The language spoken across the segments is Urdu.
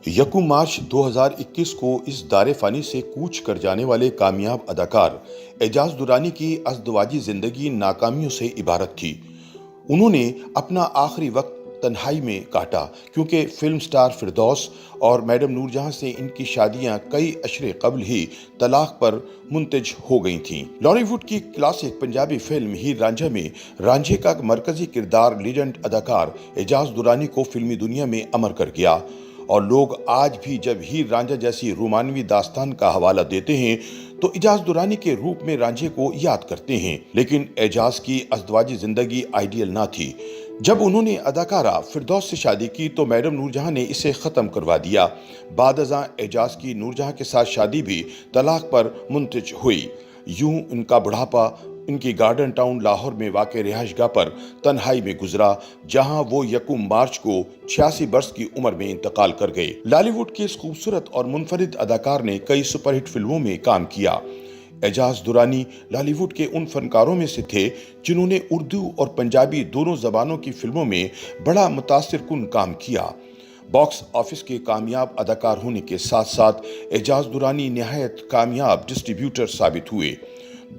یکم مارچ 2021 کو اس دار فانی سے کوچ کر جانے والے کامیاب اداکار اعجاز درانی کی ازدواجی زندگی ناکامیوں سے عبارت تھی۔ انہوں نے اپنا آخری وقت تنہائی میں کاٹا کیونکہ فلم سٹار فردوس اور میڈم نور جہاں سے ان کی شادیاں کئی اشرے قبل ہی طلاق پر منتج ہو گئی تھیں۔ لالی ووڈ کی کلاسک پنجابی فلم ہیر رانجھا میں رانجھے کا مرکزی کردار لیجنڈ اداکار اعجاز درانی کو فلمی دنیا میں امر کر گیا، اور لوگ آج بھی جب ہیر رانجھا جیسی رومانوی داستان کا حوالہ دیتے ہیں تو اعجاز درانی کے روپ میں رانجھے کو یاد کرتے ہیں۔ لیکن اعجاز کی ازدواجی زندگی آئیڈیل نہ تھی۔ جب انہوں نے اداکارہ فردوس سے شادی کی تو میڈم نور جہاں نے اسے ختم کروا دیا۔ بعد ازاں اعجاز کی نور جہاں کے ساتھ شادی بھی طلاق پر منتج ہوئی۔ یوں ان کا بڑھاپا ان کی گارڈن ٹاؤن لاہور میں واقع رہائش گاہ پر تنہائی میں گزرا، جہاں وہ یکم مارچ کو 86 برس کی عمر میں انتقال کر گئے۔ لالی ووڈ کے اس خوبصورت اور منفرد اداکار نے کئی سپر ہٹ فلموں میں کام کیا۔ اعجاز درانی لالی ووڈ کے ان فنکاروں میں سے تھے جنہوں نے اردو اور پنجابی دونوں زبانوں کی فلموں میں بڑا متاثر کن کام کیا۔ باکس آفس کے کامیاب اداکار ہونے کے ساتھ ساتھ اعجاز درانی نہایت کامیاب ڈسٹریبیوٹر ثابت ہوئے۔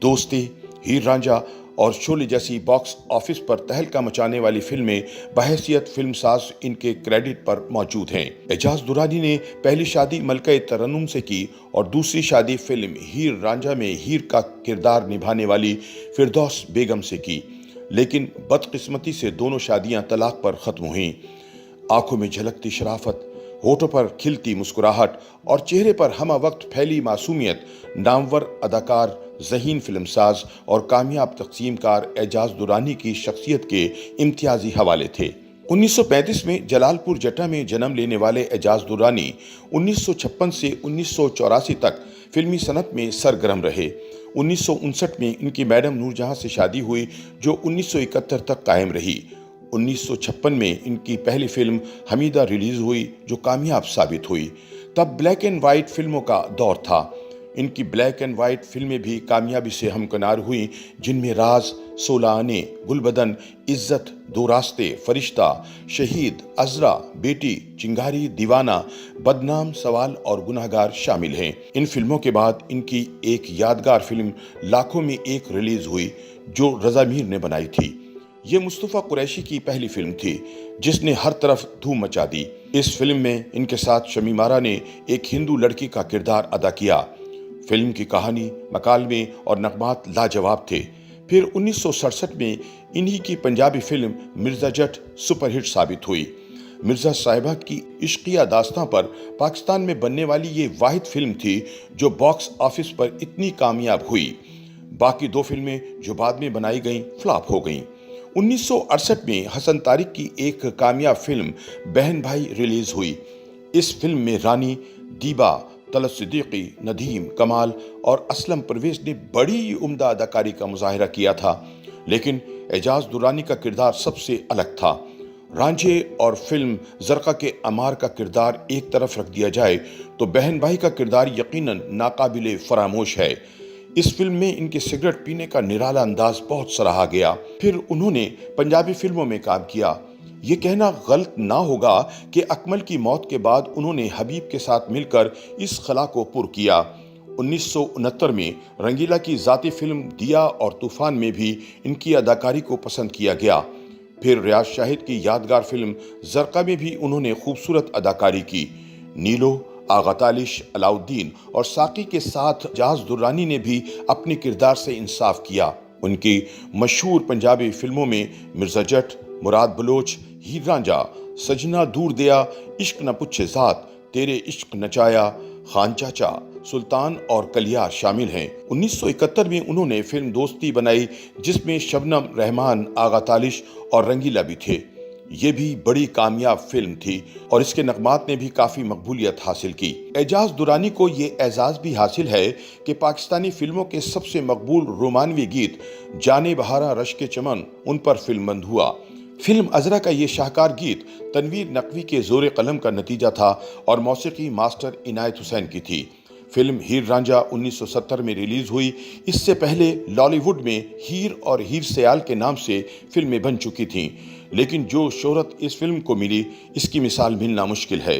دوستی، ہیر رانجھا اور شعلے جیسی باکس آفس پر تہلکہ مچانے والی فلمیں بحیثیت فلم ساز ان کے کریڈٹ پر موجود ہیں۔ اعجاز درانی نے پہلی شادی ملکہ ترنم سے کی اور دوسری شادی فلم ہیر رانجھا میں ہیر کا کردار نبھانے والی فردوس بیگم سے کی، لیکن بدقسمتی سے دونوں شادیاں طلاق پر ختم ہوئیں۔ آنکھوں میں جھلکتی شرافت، ہونٹوں پر کھلتی مسکراہٹ اور چہرے پر ہمہ وقت پھیلی معصومیت نامور اداکار، ذہین فلم ساز اور کامیاب تقسیم کار اعجاز درانی کی شخصیت کے امتیازی حوالے تھے۔ 1935 میں جلال پور جٹا میں جنم لینے والے اعجاز درانی 1956 سے 1984 تک فلمی صنعت میں سرگرم رہے۔ 1959 میں ان کی میڈم نور جہاں سے شادی ہوئی جو 1971 تک قائم رہی۔ 1956 میں ان کی پہلی فلم حمیدہ ریلیز ہوئی جو کامیاب ثابت ہوئی۔ تب بلیک اینڈ وائٹ فلموں کا دور تھا۔ ان کی بلیک اینڈ وائٹ فلمیں بھی کامیابی سے ہمکنار ہوئیں، جن میں راز، 16 آنے، گلبدن، عزت، دو راستے، فرشتہ، شہید، عذرا، بیٹی، چنگاری، دیوانہ، بدنام، سوال اور گنہگار شامل ہیں۔ ان فلموں کے بعد ان کی ایک یادگار فلم لاکھوں میں ایک ریلیز ہوئی جو رضا میر نے بنائی تھی۔ یہ مصطفیٰ قریشی کی پہلی فلم تھی جس نے ہر طرف دھوم مچا دی۔ اس فلم میں ان کے ساتھ شمیم آرا نے ایک ہندو لڑکی کا کردار ادا کیا۔ فلم کی کہانی، مکالمے اور نغمات لاجواب تھے۔ پھر 1967 میں انہی کی پنجابی فلم مرزا جٹ سپر ہٹ ثابت ہوئی۔ مرزا صاحبہ کی عشقیہ داستاں پر پاکستان میں بننے والی یہ واحد فلم تھی جو باکس آفس پر اتنی کامیاب ہوئی۔ باقی دو فلمیں جو بعد میں بنائی گئیں فلاپ ہو گئیں۔ 1968 میں حسن طارق کی ایک کامیاب فلم بہن بھائی ریلیز ہوئی۔ اس فلم میں رانی، دیبا، طلعت صدیقی، ندیم، کمال اور اسلم پرویز نے بڑی عمدہ اداکاری کا مظاہرہ کیا تھا، لیکن اعجاز درانی کا کردار سب سے الگ تھا۔ رانجھے اور فلم زرقہ کے عمار کا کردار ایک طرف رکھ دیا جائے تو بہن بھائی کا کردار یقیناً ناقابل فراموش ہے۔ اس فلم میں ان کے سگریٹ پینے کا نرالا انداز بہت سراہا گیا۔ پھر انہوں نے پنجابی فلموں میں کام کیا۔ یہ کہنا غلط نہ ہوگا کہ اکمل کی موت کے بعد انہوں نے حبیب کے ساتھ مل کر اس خلا کو پر کیا۔ 1969 میں رنگیلا کی ذاتی فلم دیا اور طوفان میں بھی ان کی اداکاری کو پسند کیا گیا۔ پھر ریاض شاہد کی یادگار فلم زرقہ میں بھی انہوں نے خوبصورت اداکاری کی۔ نیلو، آغا تالش، علاؤالدین اور ساقی کے ساتھ اعجاز درانی نے بھی اپنے کردار سے انصاف کیا۔ ان کی مشہور پنجابی فلموں میں مرزا جٹ، مراد بلوچ، ہیر رانجھا، سجنا دور دیا، عشق نہ پوچھے ذات، تیرے عشق نچایا، خان چاچا، سلطان اور کلیار شامل ہیں۔ 1971 میں انہوں نے فلم دوستی بنائی جس میں شبنم، رحمان، آغا تالش اور رنگیلا بھی تھے۔ یہ بھی بڑی کامیاب فلم تھی اور اس کے نغمات نے بھی کافی مقبولیت حاصل کی۔ اعجاز درانی کو یہ اعزاز بھی حاصل ہے کہ پاکستانی فلموں کے سب سے مقبول رومانوی گیت جانے بہارا رشک چمن ان پر فلم بند ہوا۔ فلم عذرا کا یہ شاہکار گیت تنویر نقوی کے زور قلم کا نتیجہ تھا اور موسیقی ماسٹر عنایت حسین کی تھی۔ فلم ہیر رانجھا 1970 میں ریلیز ہوئی۔ اس سے پہلے لالی ووڈ میں ہیر اور ہیر سیال کے نام سے فلمیں بن چکی تھیں، لیکن جو شہرت اس فلم کو ملی اس کی مثال ملنا مشکل ہے۔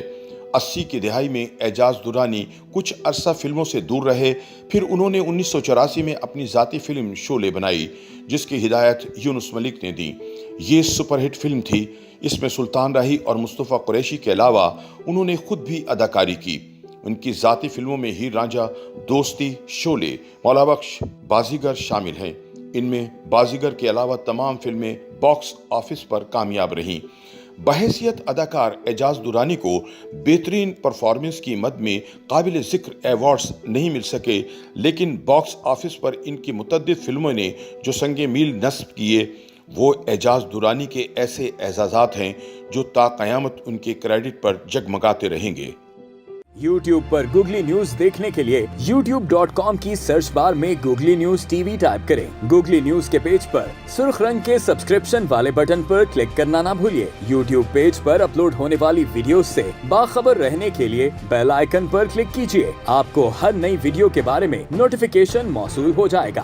80 کی دہائی میں اعجاز درانی کچھ عرصہ فلموں سے دور رہے، پھر انہوں نے 1984 میں اپنی ذاتی فلم شعلے بنائی، جس کی ہدایت یونس ملک نے دی۔ یہ سپر ہٹ فلم تھی۔ اس میں سلطان راہی اور مصطفیٰ قریشی کے علاوہ انہوں نے خود بھی اداکاری کی۔ ان کی ذاتی فلموں میں ہیر رانجھا، دوستی، شعلے، مولا بخش، بازیگر شامل ہیں۔ ان میں بازیگر کے علاوہ تمام فلمیں باکس آفس پر کامیاب رہیں۔ بحیثیت اداکار اعجاز درانی کو بہترین پرفارمنس کی مد میں قابل ذکر ایوارڈز نہیں مل سکے، لیکن باکس آفس پر ان کی متعدد فلموں نے جو سنگ میل نصب کیے، وہ اعجاز درانی کے ایسے اعزازات ہیں جو تا قیامت ان کے کریڈٹ پر جگمگاتے رہیں گے۔ YouTube پر گوگلی نیوز دیکھنے کے لیے youtube.com کی سرچ بار میں googly news T V type کریں۔ گوگلی نیوز کے پیج پر سرخ رنگ کے سبسکرپشن والے بٹن پر کلک کرنا نہ بھولیے۔ YouTube پیج پر اپلوڈ ہونے والی ویڈیوز سے باخبر رہنے کے لیے بیل آئیکن پر کلک کیجیے۔ آپ کو ہر نئی ویڈیو کے بارے میں نوٹیفیکیشن موصول ہو جائے گا۔